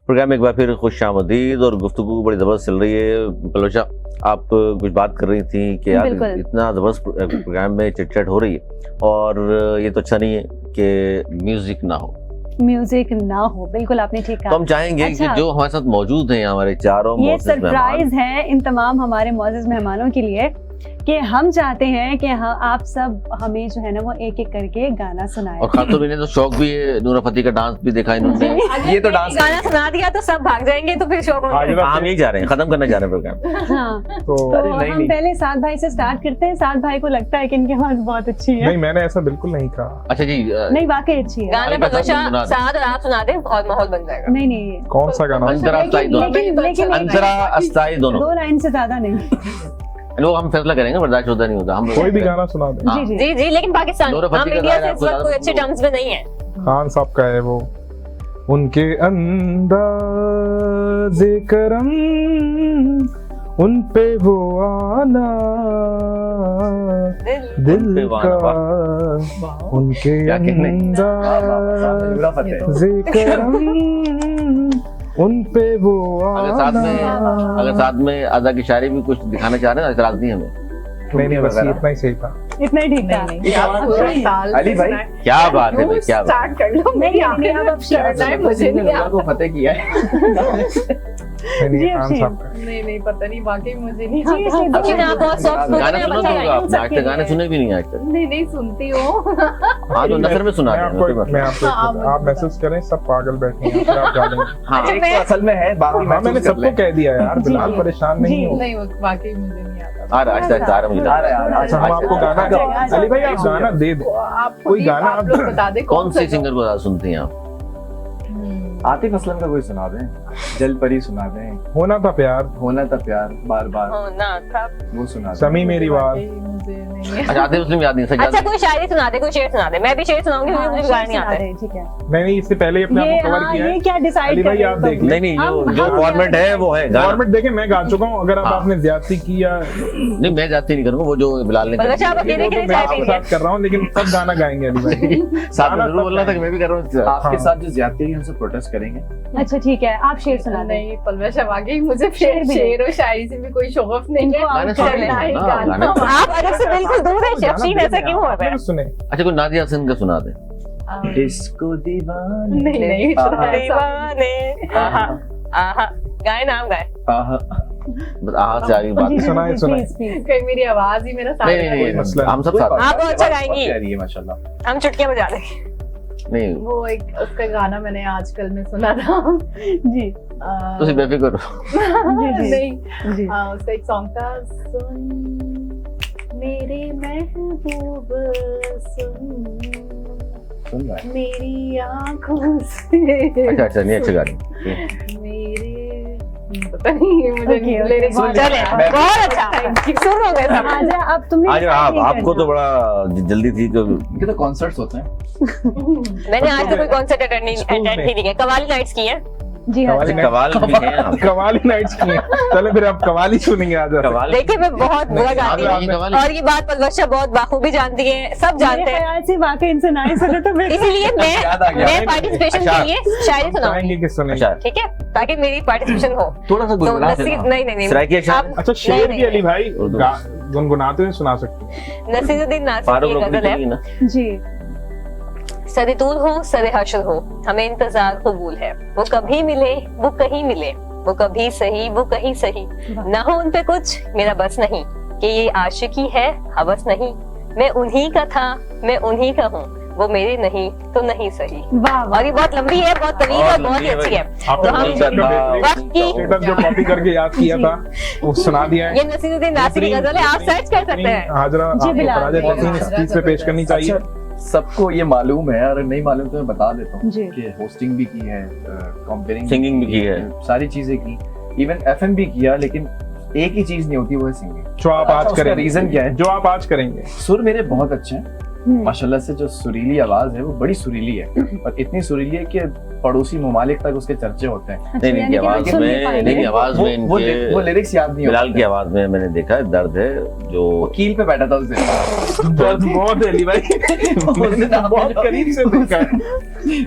Programme में एक बार फिर खुशामदीद और गुफ्तगू बड़ी ज़बरदस्त चल रही है। पलवशा, आप कुछ बात कर रही थी कि यार इतना ज़बरदस्त प्रोग्राम में चिट-चैट हो रही है और ये तो अच्छा नहीं है कि म्यूजिक ना हो। बिल्कुल आपने ठीक कहा। तो हम चाहेंगे कि जो हमारे साथ मौजूद हैं हमारे चारों ये सरप्राइज है इन तमाम हमारे मौजूद मेहमानों के लिए कि हम चाहते हैं कि आप सब हमें जो है ना वो एक एक करके गाना सुनाएं। और खातून भी ने तो शौक भी है, नूरा फतेही का डांस भी देखा इन्होंने। ये तो डांस गाना सुना दिया तो सब भाग जाएंगे, तो फिर शौक हम यही जा रहे हैं, खत्म करने जा रहे हैं प्रोग्राम। हाँ, तो हम पहले साद भाई से स्टार्ट करते हैं। साद भाई को लगता है कि इनकी आवाज बहुत अच्छी है। नहीं, मैंने ऐसा बिल्कुल नहीं कहा। अच्छा जी, नहीं वाकई अच्छी है। गाना पलवशा साद और आप सुना दें और माहौल बन जाएगा। नहीं कौन सा गाना? अंतरा अस्ताई दोनों, लेकिन अंतरा अस्ताई दोनों, 2 लाइन से ज्यादा नहीं। लोग हम फैसला करेंगे, बर्दाश्त होता नहीं होता। हम कोई भी गाना सुना दें। हाँ। जी जी, लेकिन पाकिस्तान हम इंडिया से इस वक्त कोई अच्छे टर्म्स में नहीं है। खान साहब का है वो, उनके अंदाज़े करम उन पे वो आना दिल का, उनके अंदाज़े करम उन पे वो आना। अगर साथ में अदा की शायरी भी कुछ दिखाना चाह रहे हैं, इतराज नहीं हमें। नहीं, बस इतना ही सही था। इतना ही ठीक था। अली भाई क्या बात है भाई, क्या बात। स्टार्ट कर लो। नहीं अब शेयर मुझे नहीं आता। को पता किया है। नहीं, खान साहब का। नहीं पता नहीं, वाकई मुझे नहीं अच्छा, आप बहुत सॉफ्ट गाना सुनो तो आप आज तक गाने सुने भी नहीं आज तक। नहीं सुनती हूँ। हाँ तो नजर में सुना मैं आपको आप मैसेज करें, सब पागल बैठे हैं, फिर आप डालेंगे। हाँ एक तो असल में है, बाकी हाँ, मैंने सबको कह दिया यार, बिलाल परेशान नहीं हो। नहीं वाकई मुझे नहीं आता। आ रहा आज तक आ रहा मुझे। अच्छा, हम आपको गाना, अली भाई आप गाना दे दो, कोई गाना आप लोग बता दे कौन सी सिंगर को ज्यादा सुनती हैं आप? आतिफ असलम का कोई सुना दें, जल परी सुना दें, होना था प्यार, होना था प्यार, बार बार होना था, वो सुना दें। समी मेरी बात। मुझे नहीं अच्छा आतिफ असलम याद नहीं। अच्छा कोई शायरी सुना दे, कोई शेर सुना दे। मैं भी शेर सुनाऊंगी क्योंकि मुझे गाना नहीं आता है। ठीक है। नहीं, इससे पहले अपने आप को कवर किया है। ये क्या डिसाइड अली भाई आप देख लें। नहीं जो फॉर्मेट है वो है गाना। फॉर्मेट देखें, मैं गा चुका हूँ। अगर आपने ज्यादती की या नहीं, मैं जाती नहीं करूँगा, वो जो बिलाल ने अच्छा आप अकेले के लिए चाय आपके पीएंगे। साथ कर रहा हूँ, लेकिन सब गाना गाएंगे अली भाई। साथ में जरूर बोलना था कि मैं भी कर रहा हूँ। आपके साथ जो ज्यादती है उनसे प्रोटेस्ट करेंगे। अच्छा ठीक है, आप शेर सुना दें। नहीं पलवशा, वाकई मुझे शेर और शायरी से भी कोई शौक नहीं है। गाने सुने नहीं ना, गाना। गाने- आप अलग से बिल्कुल दूर है शफीन, ऐसा क्यों हो रहा है? सुने। अच्छा कोई नादिया हसन का सुना दे। इसको दीवाने नहीं दीवाने आहा आहा गाए नाम गाए। आहा बस आहा से आगे बात। सुनाए। कहीं मेरी आवाज ही मेरा साथ नहीं मसला नहीं। हम सब साथ आप बहुत अच्छा गाएंगी। कह रही है माशाल्लाह। हम चुटकियां बजा देंगे। नहीं वो एक उसका गाना मैंने आजकल में सुना था जी तुसी बेफिक्र रहो। नहीं जी। उसका एक सॉन्ग था, सुन मेरे महबूब सुन रहा है। मेरी आंखों से अच्छा नहीं, अच्छा गाने। मेरे पता नहीं मुझे Okay, लिरिक्स okay. चले बहुत अच्छा थैंक यू। सुनो गए सब। आजा अब तुमने आज आपको तो बड़ा जल्दी थी तो इनके तो कॉन्सर्ट्स होते हैं। मैंने आज तक कोई कॉन्सर्ट अटेंड ही नहीं किया। कवाली नाइट्स की है। जी हाँ कवाल भी हैं आप। कवाली नाइट्स की है। चलो फिर आप कवाली सुनेंगे आज। कवाल देखिए मैं बहुत बुरा गाती हूँ और ये बात पलवशा बहुत बाखूबी जानती है, सब जानते हैं। ख्याल से वाकई इनसे ना ही सुने तो फिर इसीलिए याद आ गया। मैं पार्टिसिपेशन के लिए शायरी सुनाऊंगी, चाहेंगे कि सुने। अच्छा ठीक है, ताकि मेरी पार्टिसिपेशन हो। थोड़ा सा तो गुनगुना नसीब नहीं सराइकिया शायर। अच्छा शेर नहीं, भी अली भाई उर्दू। गुनगुनाते हुए सुना सकते हैं। नसीरुद्दीन नासिर फारूक की रोकनी गजल है। चाहिए ना। जी सदे दूर हो सदे हशर हो, हमें इंतजार कबूल है। वो कभी मिले वो कहीं मिले, वो कभी सही वो कहीं सही, ना हो उन पे कुछ मेरा बस नहीं, कि ये आशिकी है हवस नहीं। मैं उन्हीं का था मैं उन्हीं का हूँ, वो मेरे नहीं तो नहीं सही। वाह वाह। और ये बहुत लंबी है, बहुत तवील है, बहुत ही अच्छी है। तो हम वक्त की स्टेटस जो कॉपी करके याद किया था वो सुना दिया है। ये नसीरुद्दीन नासिर की गजल है, आप सर्च कर सकते हैं। हाजरा जी, आपको बिलाल। फराज तहसीन इस चीज पे पेश करनी चाहिए। अच्छा, सबको ये मालूम है, अगर नहीं मालूम तो मैं बता देता हूँ जी। कि होस्टिंग भी की है, कंपेयरिंग Singing भी की है। सारी चीजें की, इवन एफएम भी किया, लेकिन एक ही चीज नहीं होती, वो है सिंगिंग। जो आप आज उसका करेंगे, रीजन क्या है? जो आप आज करेंगे। सुर मेरे बहुत अच्छे हैं, माशाल्लाह से जो सुरीली आवाज है वो बड़ी सुरीली है, और इतनी सुरीली है कि पड़ोसी ममालिक तक उसके चर्चे होते हैं। नहीं इनकी आवाज में, नहीं आवाज में इनके वो लिरिक्स याद नहीं बिलाल की आवाज में मैंने देखा है दर्द है जो कील पे बैठा था उस दिन। दर्द बहुत है अली भाई, बहुत करीब से देखा है।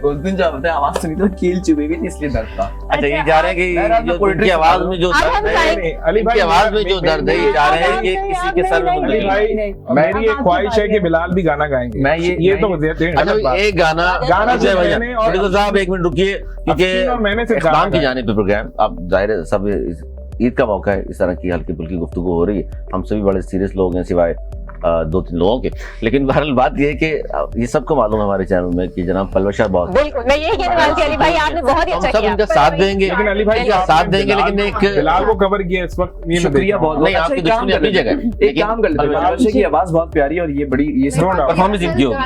उस दिन जब आपने आवाज सुनी तो कील चुभी हुई थी, इसलिए दर्द था। अच्छा ये जा रहे हैं कि जो उनकी आवाज में जो दर्द है, अली भाई इनकी आवाज में जो दर्द है, ये जा रहे हैं कि किसी के सर में अली भाई मेरी एक ख्वाहिश है कि बिलाल भी गाना गाएंगे। मैं ये तो देते अच्छा एक गाना जो भैया मैंने और प्रोड्यूसर साहब एक मिनट रुकिए, क्योंकि मैंने सिर्फ इस्लाम गाना की जाने पे प्रोग्राम अब जाहिर है सब ईद का मौका है, इस तरह की हल्की फुल्की गुफ्तगू हो रही है, हम सभी बड़े सीरियस लोग हैं सिवाय 2-3 लोगों के, लेकिन बहरहाल बात ये है कि ये सबको मालूम है हमारे चैनल में कि जनाब पलवशा बहुत, बिल्कुल मैं यही कहने वाली थी अली भाई, आपने बहुत ही हम अच्छा सब किया। इनका साथ देंगे, लेकिन अली भाई इनका साथ देंगे, लेकिन एक बिलाल को कवर किया इस वक्त, ये शुक्रिया बहुत। नहीं आपकी दुश्मनी अपनी जगह है, एक काम कर लेते हैं, की आवाज बहुत प्यारी है और ये बड़ी ये परफॉर्मेंस इनकी होगी,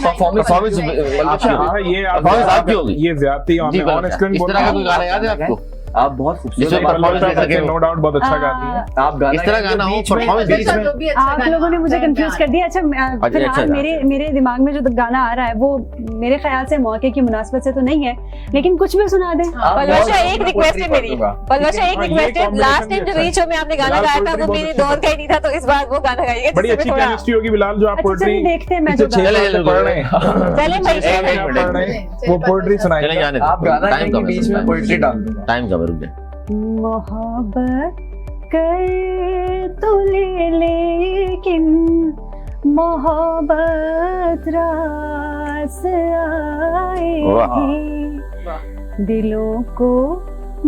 परफॉर्मेंस ये आपकी होगी, ये ज्यादती जी ऑन स्क्रीन इस तरह का कोई गाना याद है आपको? आप बहुत खूबसूरत जिसमें performance दे सके, नो डाउट बहुत अच्छा गाती है आप गाना इस तरह गाना हो परफॉर्मेंस बीच में आप लोगों ने मुझे कंफ्यूज कर दिया। अच्छा फिलहाल अच्छा, मेरे दिमाग में जो गाना आ रहा है वो मेरे ख्याल से मौके की मुनासबत से तो नहीं है, लेकिन कुछ भी सुना दें। पलवशा एक रिक्वेस्ट है मेरी, पलवशा एक रिक्वेस्ट है, लास्ट टाइम जो रीच में आपने गाना गाया था वो मेरे दौर का ही नहीं था, तो इस बार वो गाना गाइएगा। बड़ी अच्छी केमिस्ट्री होगी बिलाल, जो आप अच्छा पोएट्री चलिए देखते हैं, मैं जो पढ़ रहे हैं, चले भाई वो पोएट्री चले सुनाएंगे। जाने आप गाना के बीच में पोएट्री डाल दूंगा। टाइम का रुक जाए। मोहब्बत कर तो ले लेकिन मोहब्बत रास आएगी, दिलों को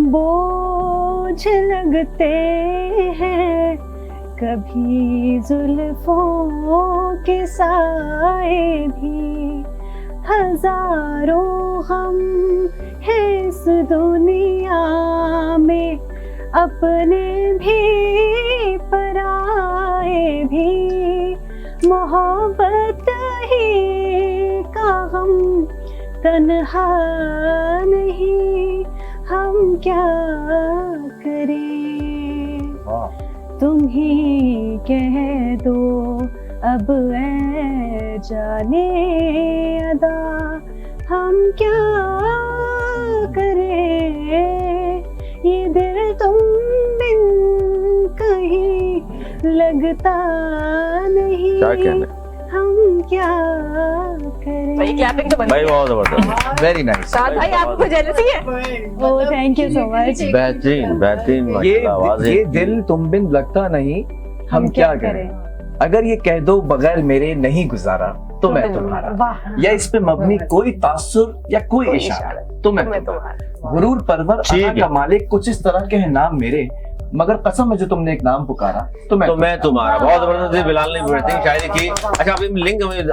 बोझ लगते हैं कभी जुल्फों के साए भी, हजारों हम हैं इस दुनिया में, अपने भी पराए भी, मोहब्बत ही का हम तन्हा नहीं, हम क्या करें, तुम ही कह दो अब ऐ जाने अदा, हम क्या करें, ये दिल तुम बिन कहीं लगता नहीं, क्या कहने, हम क्या करें। भाई क्लैपिंग तो भाई बहुत जबरदस्त, वेरी नाइस। साथ भाई आपको जेलसी है? Oh thank you so much. बेहतरीन बेहतरीन माशाल्लाह आवाज है। ये दिल तुम बिन लगता नहीं, हम क्या करें, अगर ये कह दो बगैर मेरे नहीं गुजारा तो मैं तुम्हारा, वाह, या इस पे मबनी कोई तासुर या कोई इशारा तो मैं तुम्हारा, गुरूर परवर अता का मालिक कुछ इस तरह के हैं नाम मेरे, मगर कसम है जो तुमने एक नाम पुकारा तो मैं तुम्हारा। बहुत जबरदस्त है, बिलाल ने बेहतरीन शायरी की। अच्छा अभी लिंक हमें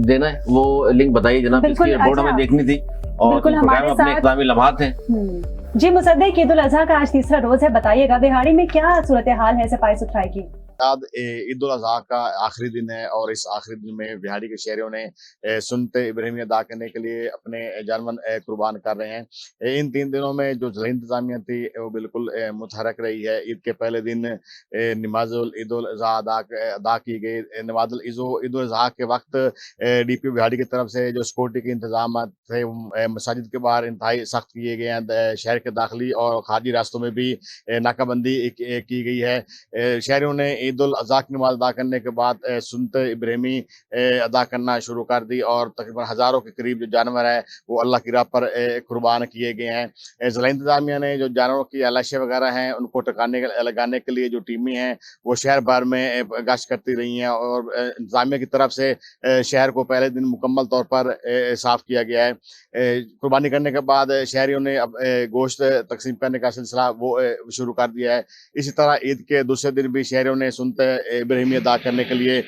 देना है, वो लिंक बताइए जनाब, इसकी रिपोर्ट हमें देखनी थी और बिल्कुल हमारे अपने इस्लामी लम्हात हैं। जी मुसद्दिक, ईद उल अजहा का आज तीसरा रोज है, बताइएगा दिहाड़ी में क्या सूरत हाल है सफाई सुथराई की? बाद ईद उल अजहा का आखिरी दिन है और इस आखिरी दिन में बिहारी के शहरियों ने सुन्नत इब्राहिमी अदा करने के लिए अपने जानवन कुर्बान कर रहे हैं। इन 3 दिनों में जो इंतजामिया थी वो बिल्कुल मुतहरक रही है। ईद के पहले दिन नमाजुल ईद उल अजहा अदा की गई। नमाजुल ईद उल अजहा के वक्त DPO बिहारी की तरफ से जो सिक्योरिटी के इंतजाम थे मसाजिद के बाहर इंतहाई सख्त किए गए हैं। शहर के दाखिली और खारजी रास्तों में भी नाकाबंदी की गई है। शहरियों ने ईद उल अजहा की नमाज अदा करने के बाद सुन्नत इब्राहिमी अदा करना शुरू कर दी और तकरीबन हज़ारों के करीब जो जानवर है वो अल्लाह की राह पर कुर्बान किए गए हैं। ज़िला इंतजामिया ने जो जानवरों की लाशें वगैरह हैं उनको लगाने के लिए जो टीमें हैं वो शहर भर में गश्त करती रही हैं और इंतजामिया की तरफ से शहर को पहले दिन मुकम्मल तौर पर साफ किया गया है। कुर्बानी करने के बाद शहरियों ने अब गोश्त तकसीम करने का सिलसिला वो शुरू कर दिया है। इसी तरह ईद के दूसरे दिन भी शहरियों ने सुन्नत इब्राहिमी अदा करने के लिए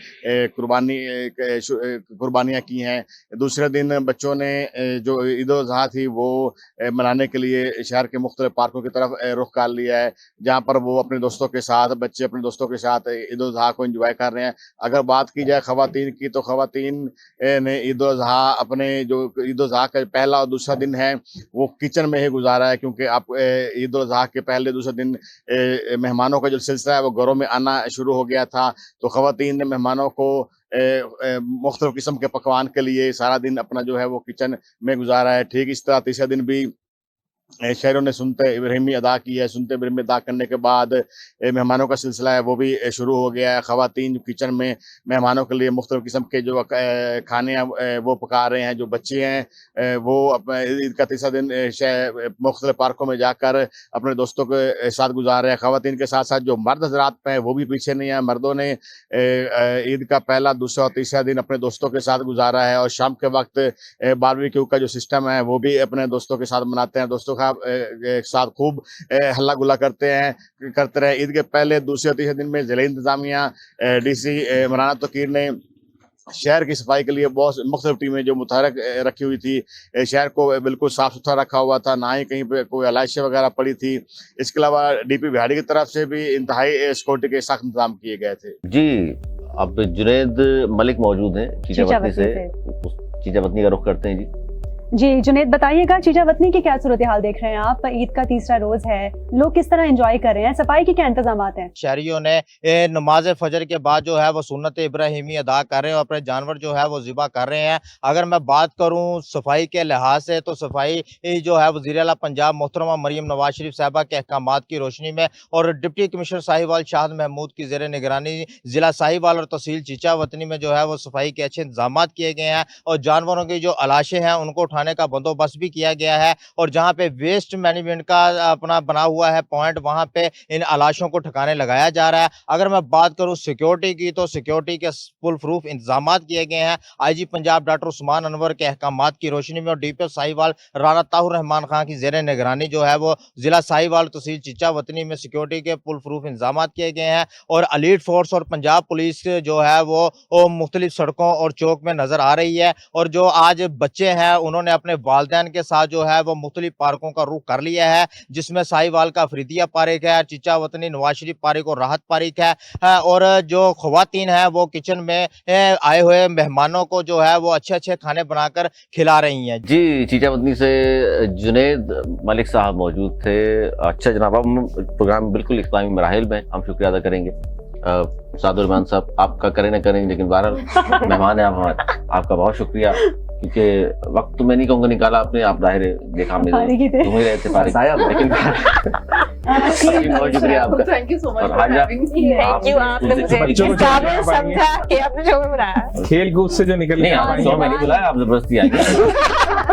कुर्बानियाँ की हैं। दूसरे दिन बच्चों ने जो ईद उल अजहा थी वो मनाने के लिए शहर के मुख्तलिफ पार्कों की तरफ रुख कर लिया है, जहाँ पर वो अपने दोस्तों के साथ बच्चे अपने दोस्तों के साथ ईद उल अजहा को एंजॉय कर रहे हैं। अगर बात की जाए ख़वातीन की तो ख़वातीन ने ईद उल अजहा अपने जो ईद उल अजहा का पहला और दूसरा दिन है वो किचन में ही गुजारा है, क्योंकि आप ईद उल अजहा के पहले दूसरे दिन मेहमानों का जो सिलसिला है वो घरों में आना शुरू हो गया था। तो ख़वातीन ने मेहमानों को मुख्तलिफ किस्म के पकवान के लिए सारा दिन अपना जो है वो किचन में गुजारा है। ठीक इस तरह तीसरे दिन भी शहरों ने सुनते इब्राहिमी अदा की है। सुनते इब्राहिमी अदा करने के बाद मेहमानों का सिलसिला है वो भी शुरू हो गया है। ख़वातीन किचन में मेहमानों के लिए मुख्तलिफ किस्म के जो खाने हैं वो पका रहे हैं। जो बच्चे हैं वो ईद का तीसरा दिन मुख्तलिफ पार्कों में जाकर अपने दोस्तों के साथ गुजार रहे हैं। ख़वातीन के साथ साथ जो मर्द हजरात हैं वो भी पीछे नहीं है। मर्दों ने ईद का पहला, दूसरा और तीसरा दिन अपने दोस्तों के साथ गुजारा है और शाम के वक्त बारबेक्यू का जो सिस्टम है वो भी अपने दोस्तों के साथ मनाते हैं। दोस्तों के साथ खूब हल्ला गुल्ला करते रहे। ईद के पहले, दूसरे और तीसरे दिन में ज़िला इंतजामिया DC मौलाना तकीर ने शहर की सफाई के लिए बहुत मुख्तलिफ टीमें जो मुतहरक रखी हुई थी। शहर को बिल्कुल साफ सुथरा रखा हुआ था, ना ही कहीं पे कोई आलाइशें वगैरह पड़ी थी। इसके अलावा DP बिहाड़ी की तरफ से भी इंतहाई सिक्योरिटी के सख्त इंतजाम किए गए थे। जी, अब जुनैद मलिक मौजूद हैं चीचावतनी से। चीचावतनी का रुख करते हैं जी। जुनैद बताइएगा, चीचावतनी की क्या सूरत हाल देख रहे हैं आप? ईद का तीसरा रोज है, लोग किस तरह एंजॉय कर रहे हैं? सफाई के क्या इंतजाम हैं? शहरियों ने नमाज फजर के बाद जो है वो सुन्नत इब्राहिमी अदा कर रहे हैं और अपने जानवर जो है वो ज़िबा कर रहे हैं। अगर मैं बात करूं सफाई के लिहाज से तो सफाई जो है वज़ीर आला पंजाब मोहतरमा मरियम नवाज शरीफ साहिबा के अहकामात की रोशनी में और डिप्टी कमिश्नर साहिवाल शाहद महमूद की ज़ेर निगरानी ज़िला साहिवाल और तहसील चीचावतनी में जो है वो सफाई के अच्छे इंतजाम किए गए हैं और जानवरों की जो अलाशें हैं उनको उठाने का बंदोबस्त भी किया गया है। और जहां पे वेस्ट मैनेजमेंट का अपना बना हुआ है पॉइंट, वहां पे इन अलाशों को ठिकाने लगाया जा रहा है। अगर मैं बात करूं सिक्योरिटी की तो सिक्योरिटी के फुल प्रूफ इंतजाम किए गए हैं। IG पंजाब डॉक्टर उस्मान अनवर के अहकामात की रोशनी में और DPO साहिवाल राना ताहुर रहमान खान की ज़ेर निगरानी जो है वो जिला साहिवाल तहसील चीचावतनी में सिक्योरिटी के फुल प्रूफ इंतजाम किए गए हैं। और एलीट फोर्स और पंजाब पुलिस जो है वो मुख्तलिफ सड़कों और चौक में नजर आ रही है। और जो आज बच्चे हैं उन्होंने अपने वालिदैन के साथ जो है वो मुख्तलिफ पार्कों का रुख कर लिया है, जिसमें साहिवाल का अफरीदिया पार्क है, चीचावतनी नवाज शरीफ पार्क और राहत पार्क है। और जो ख़वातीन है वो किचन में आए हुए मेहमानों को जो है वो अच्छे अच्छे खाने बनाकर खिला रही हैं। जी, चीचावतनी से जुनैद मलिक साहब मौजूद थे। अच्छा जनाब, हम प्रोग्राम बिल्कुल इस्लामी मराहिल में हम शुक्रिया अदा करेंगे। सादुर रहमान साहब आपका करें ना करें, लेकिन बहरहाल मेहमान है आप हमारे, आपका बहुत शुक्रिया, क्योंकि वक्त तो मैं नहीं कहूँगा निकाला आपने, आप जाहिर देखा हमने तुम ही रहे थे फारिग, लेकिन बहुत शुक्रिया आपका। Thank you so much. Thank you, आपने मुझे इस काबिल समझा कि आपने शो में बुलाया। खेल कूद से जो निकल नहीं, आप शो में नहीं बुलाया, आप जबरदस्ती आएंगे।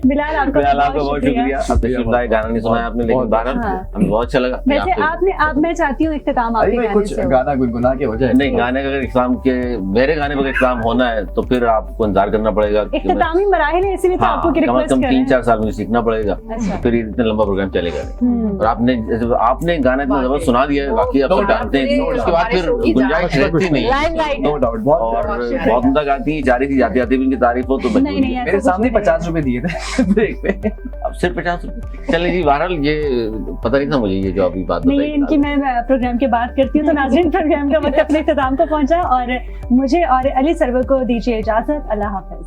बिलाल आपका बहुत शुक्रिया। अब तशरीफ लाए, गाना नहीं सुनाया आपने, लेकिन बहरहाल हमें बहुत अच्छा लगा। वैसे आपने, अब मैं चाहती हूँ इख्तिताम आपके गाने कुछ से हो। गाना गुनगुना के हो जाए। नहीं, गाने का अगर इस्लाम के मेरे गाने पर इस्लाम होना है तो फिर आपको इंतजार करना पड़ेगा। इख्तितामी मराहिल है, इसीलिए तो आपको की कम रिक्वेस्ट से कम कर रहे हैं। 3-4 साल मुझे सीखना पड़ेगा, अच्छा। फिर इतना लंबा प्रोग्राम चलेगा। और आपने गाना इतना जबरदस्त सुना दिया है, बाकी आप सब जानते हैं, उसके बाद फिर गुंजाइश रहती नहीं। नो डाउट, और बहुत उम्दा गाती है, जारी थी जाती आती भी इनकी तारीफ हो तो नहीं, नहीं, मेरे सामने 50 रुपए दिए थे ब्रेक पे। अब सिर्फ 50 रुपए। चलिए जी, बहरहाल ये पता नहीं था मुझे, ये जो अभी बात नहीं, बताई इनकी मैं प्रोग्राम की बात करती हूँ। तो नाज़रीन, प्रोग्राम का वक्त अपने इख्तिताम को पहुंचा और मुझे और अली सरवर को दीजिए इजाजत। अल्लाह हाफिज।